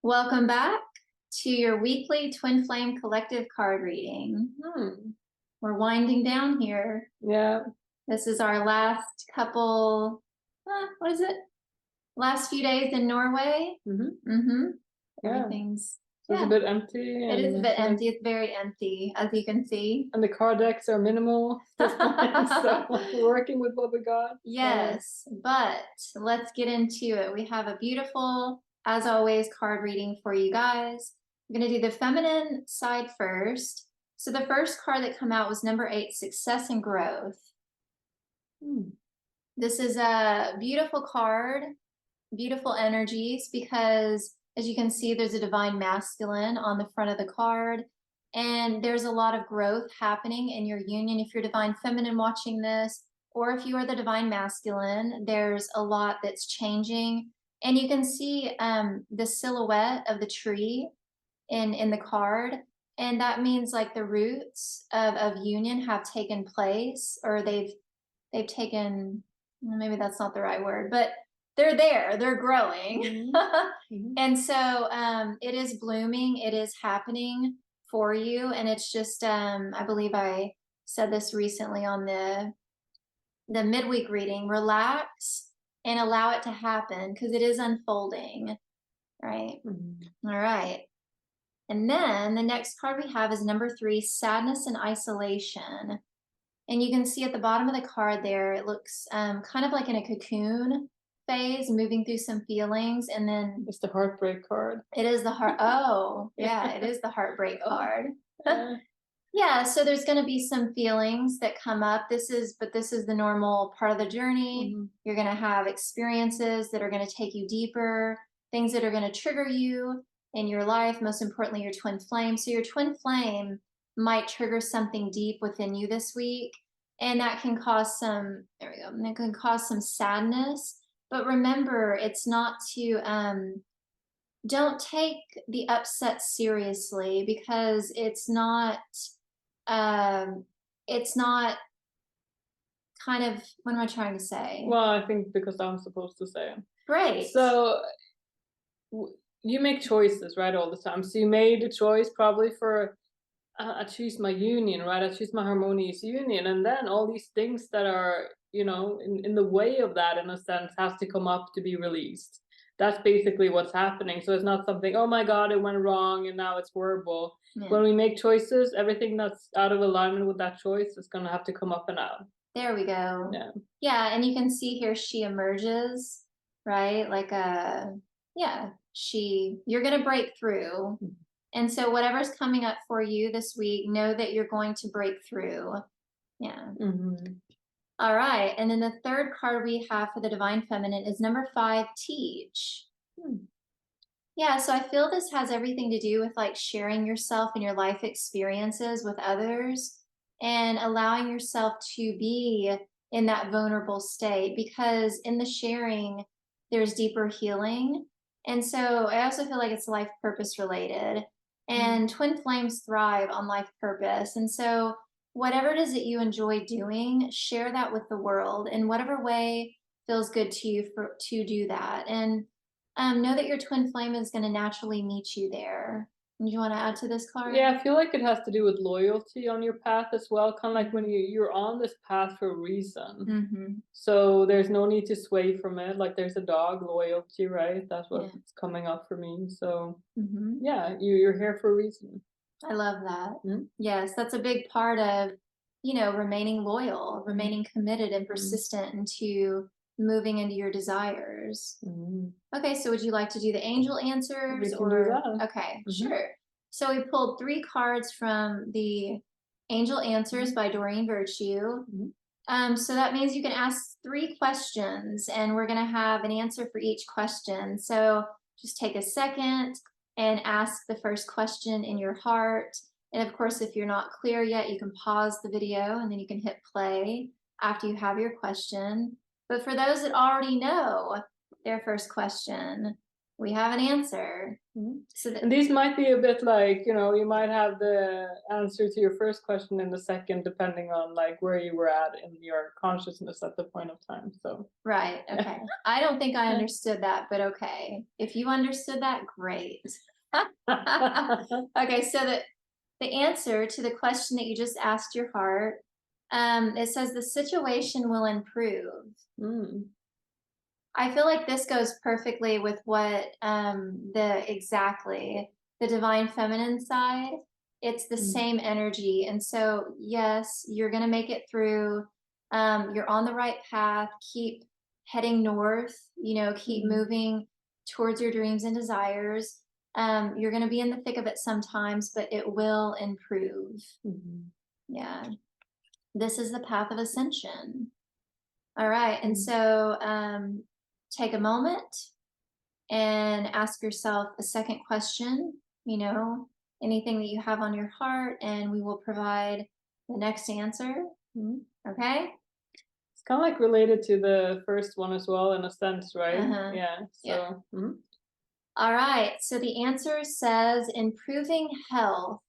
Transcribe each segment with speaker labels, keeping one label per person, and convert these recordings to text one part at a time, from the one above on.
Speaker 1: Welcome back to your weekly Twin Flame Collective card reading. We're winding down here.
Speaker 2: Yeah.
Speaker 1: This is our last couple, what is it? Last few days in Norway.
Speaker 2: Yeah.
Speaker 1: Everything's
Speaker 2: So it's a bit empty.
Speaker 1: It is a bit empty. It's very empty, as you can see.
Speaker 2: And the card decks are minimal. So we're working with what we got.
Speaker 1: Yes, but let's get into it. We have a beautiful, as always, card reading for you guys. I'm going to do the feminine side first. So the first card that came out was number 8, Success and Growth. This is a beautiful card, beautiful energies, because as you can see, there's a divine masculine on the front of the card. And there's a lot of growth happening in your union. If you're divine feminine watching this, or if you are the divine masculine, there's a lot that's changing. And you can see the silhouette of the tree in the card. And that means like the roots of union have taken place, or they've taken, maybe that's not the right word, but they're there, they're growing. And so it is blooming, it is happening for you. And it's just, I believe I said this recently on the midweek reading, relax and allow it to happen because it is unfolding, right? All right. And then the next card we have is number 3, Sadness and Isolation. And you can see at the bottom of the card there, it looks kind of like in a cocoon phase, moving through some feelings. And then
Speaker 2: it's the heartbreak card.
Speaker 1: It is the heart. Oh, yeah, it is the heartbreak card. Yeah, so there's going to be some feelings that come up. This is the normal part of the journey. You're going to have experiences that are going to take you deeper, things that are going to trigger you in your life, most importantly, your twin flame. So your twin flame might trigger something deep within you this week, and that can cause some, that can cause some sadness. But remember, it's not to, don't take the upset seriously, because it's not kind of, what am I trying to say?
Speaker 2: Well, I think because I'm supposed to say it.
Speaker 1: Great.
Speaker 2: So you make choices, right, all the time. So you made a choice probably for, I choose my union, right? I choose my harmonious union. And then all these things that are, you know, in the way of that, in a sense, has to come up to be released. That's basically what's happening. So it's not something, oh my God, it went wrong and now it's horrible. When we make choices, everything that's out of alignment with that choice is going to have to come up and out.
Speaker 1: There we go. Yeah, and you can see here she emerges, right? Like you're going to break through. And so whatever's coming up for you this week, know that you're going to break through. Yeah. All right. And then the third card we have for the divine feminine is number 5, Teach. Yeah, so I feel this has everything to do with like sharing yourself and your life experiences with others and allowing yourself to be in that vulnerable state, because in the sharing, there's deeper healing. And so I also feel like it's life purpose related, and twin flames thrive on life purpose. And so whatever it is that you enjoy doing, share that with the world in whatever way feels good to you to do that. And know that your twin flame is going to naturally meet you there. Do you want to add to this card?
Speaker 2: Yeah, I feel like it has to do with loyalty on your path as well. Kind of like when you're on this path for a reason. So there's no need to sway from it. Like there's a dog loyalty, right? That's what's coming up for me. So yeah, you're here for a reason.
Speaker 1: I love that. Yes, that's a big part of, you know, remaining loyal, remaining committed and persistent into moving into your desires. Okay, so would you like to do the angel answers?
Speaker 2: We can do that.
Speaker 1: Okay, sure. So we pulled 3 cards from the Angel Answers by Doreen Virtue. So that means you can ask 3 questions, and we're going to have an answer for each question. So just take a second and ask the first question in your heart. And of course, if you're not clear yet, you can pause the video and then you can hit play after you have your question. But for those that already know their first question, we have an answer.
Speaker 2: Mhm.
Speaker 1: So that,
Speaker 2: And these might be a bit like, you might have the answer to your first question in the second, depending on like where you were at in your consciousness at the point of time. So
Speaker 1: right,
Speaker 2: yeah.
Speaker 1: okay. I don't think I understood that, but okay. If you understood that, great. Okay, so the answer to the question that you just asked your heart, it says the situation will improve.
Speaker 2: Mm,
Speaker 1: I feel like this goes perfectly with what the divine feminine side. It's the
Speaker 2: mm,
Speaker 1: same energy. And so yes, you're gonna make it through. You're on the right path. Keep heading north, keep
Speaker 2: mm,
Speaker 1: moving towards your dreams and desires. You're gonna be in the thick of it sometimes, but it will improve.
Speaker 2: mhm,
Speaker 1: Yeah. This is the path of ascension. All right. And
Speaker 2: mm.
Speaker 1: so take a moment and ask yourself a second question, anything that you have on your heart, and we will provide the next answer.
Speaker 2: Mhm.
Speaker 1: Okay.
Speaker 2: It's kind of like related to the first one as well, in a sense, right?
Speaker 1: Uh-huh.
Speaker 2: Yeah.
Speaker 1: Yeah.
Speaker 2: So,
Speaker 1: All right. So the answer says improving health.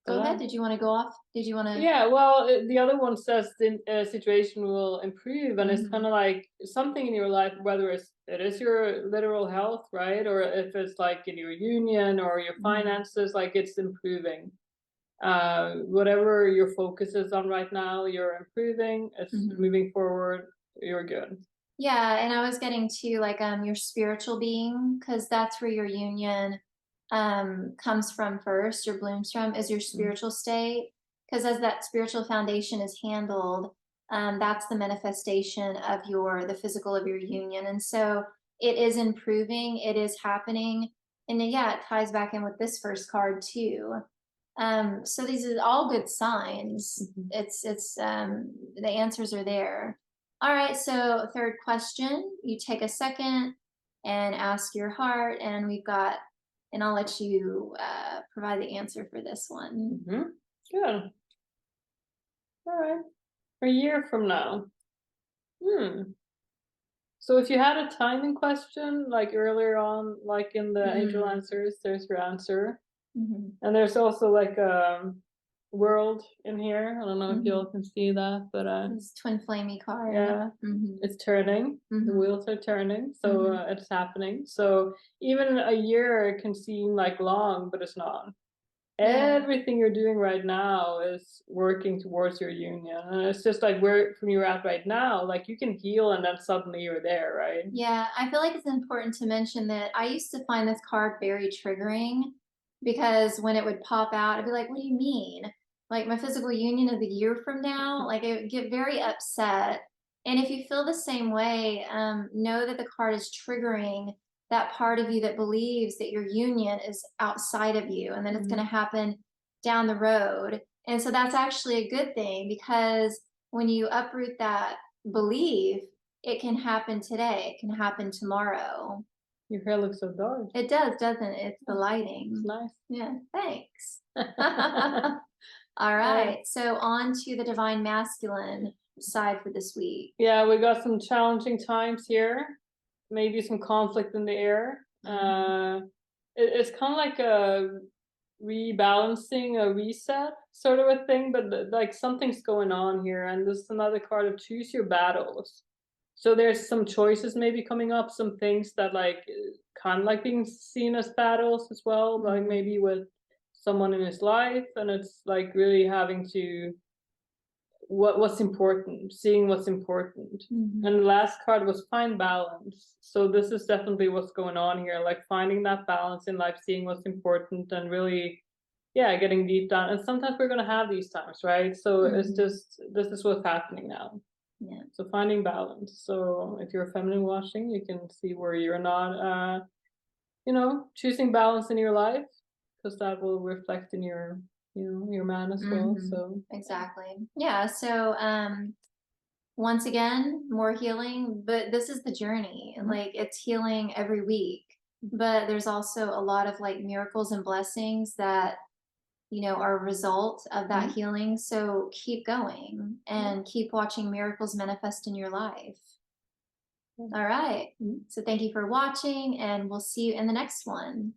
Speaker 1: Go ahead.
Speaker 2: ta-da.
Speaker 1: Did you want to go off? Did you want to?
Speaker 2: Yeah, well, the other one says the situation will improve, and it's kind
Speaker 1: Mhm.
Speaker 2: of like something in your life, whether it is your literal health, right, or if it's like in your union or your
Speaker 1: Mhm.
Speaker 2: finances, like it's improving. Whatever your focus is on right now, you're improving. It's
Speaker 1: Mhm.
Speaker 2: moving forward. You're good.
Speaker 1: Yeah, and I was getting to like your spiritual being, because that's where your union comes from first, or blooms from, is your
Speaker 2: Mm,
Speaker 1: spiritual state. Because as that spiritual foundation is handled, that's the manifestation of the physical of your union. And so it is improving, it is happening. And then, yeah, it ties back in with this first card too. So these are all good signs.
Speaker 2: mhm.
Speaker 1: It's the answers are there. All right, so third question, you take a second and ask your heart, and and I'll let you provide the answer for this one.
Speaker 2: Good. All right. A year from now. Hmm. So if you had a timing question, like earlier on, like in the angel
Speaker 1: Mm-hmm.
Speaker 2: answers, there's your answer.
Speaker 1: Mm-hmm.
Speaker 2: And there's also like a world in here. I don't know if
Speaker 1: Mm-hmm.
Speaker 2: y'all can see that, but
Speaker 1: This twin flamey card.
Speaker 2: yeah,
Speaker 1: Mm-hmm.
Speaker 2: it's turning. The
Speaker 1: Mm-hmm.
Speaker 2: wheels are turning, so
Speaker 1: Mm-hmm.
Speaker 2: it's happening. So even a year can seem like long, but it's not.
Speaker 1: Yeah.
Speaker 2: Everything you're doing right now is working towards your union, and it's just like where from you're at right now, like you can heal, and then suddenly you're there, right?
Speaker 1: Yeah, I feel like it's important to mention that I used to find this card very triggering, because when it would pop out, I'd be like, what do you mean? Like my physical union of the year from now? Like I would get very upset. And if you feel the same way, know that the card is triggering that part of you that believes that your union is outside of you and that it's going to
Speaker 2: Mhm.
Speaker 1: happen down the road. And so that's actually a good thing, because when you uproot that belief, it can happen today. It can happen tomorrow.
Speaker 2: Your hair looks so dark.
Speaker 1: It does, doesn't it? It's the
Speaker 2: Yeah, it's
Speaker 1: lighting.
Speaker 2: nice.
Speaker 1: Yeah, thanks. All
Speaker 2: Uh,
Speaker 1: right. So on to the divine masculine side for this week.
Speaker 2: yeah, we got some challenging times here. Maybe some conflict in the air.
Speaker 1: Mhm.
Speaker 2: It's kind of like a rebalancing, a reset sort of a thing, but like something's going on here. And this is another card of choose your battles. So there's some choices maybe coming up, some things that like kind of like being seen as battles as well, like
Speaker 1: Mhm.
Speaker 2: maybe with someone in his life, and it's like really having to what's important, seeing what's important. And
Speaker 1: Mhm.
Speaker 2: the last card was find balance. So this is definitely what's going on here, like finding that balance in life, seeing what's important, and really, yeah, getting deep down. And sometimes we're gonna have these times, right? So it's
Speaker 1: Mhm.
Speaker 2: just this is what's happening now.
Speaker 1: Yeah.
Speaker 2: So finding balance. So if you're feminine watching, you can see where you're not, choosing balance in your life, because that will reflect in your man as well.
Speaker 1: Mhm.
Speaker 2: So yeah.
Speaker 1: Exactly. Yeah. So once again, more healing, but this is the journey.
Speaker 2: Mhm.
Speaker 1: Like it's healing every week, but there's also a lot of like miracles and blessings that are a result of that
Speaker 2: Mhm.
Speaker 1: healing. So keep going
Speaker 2: Yeah.
Speaker 1: and keep watching miracles manifest in your life. All right. So thank you for watching, and we'll see you in the next one.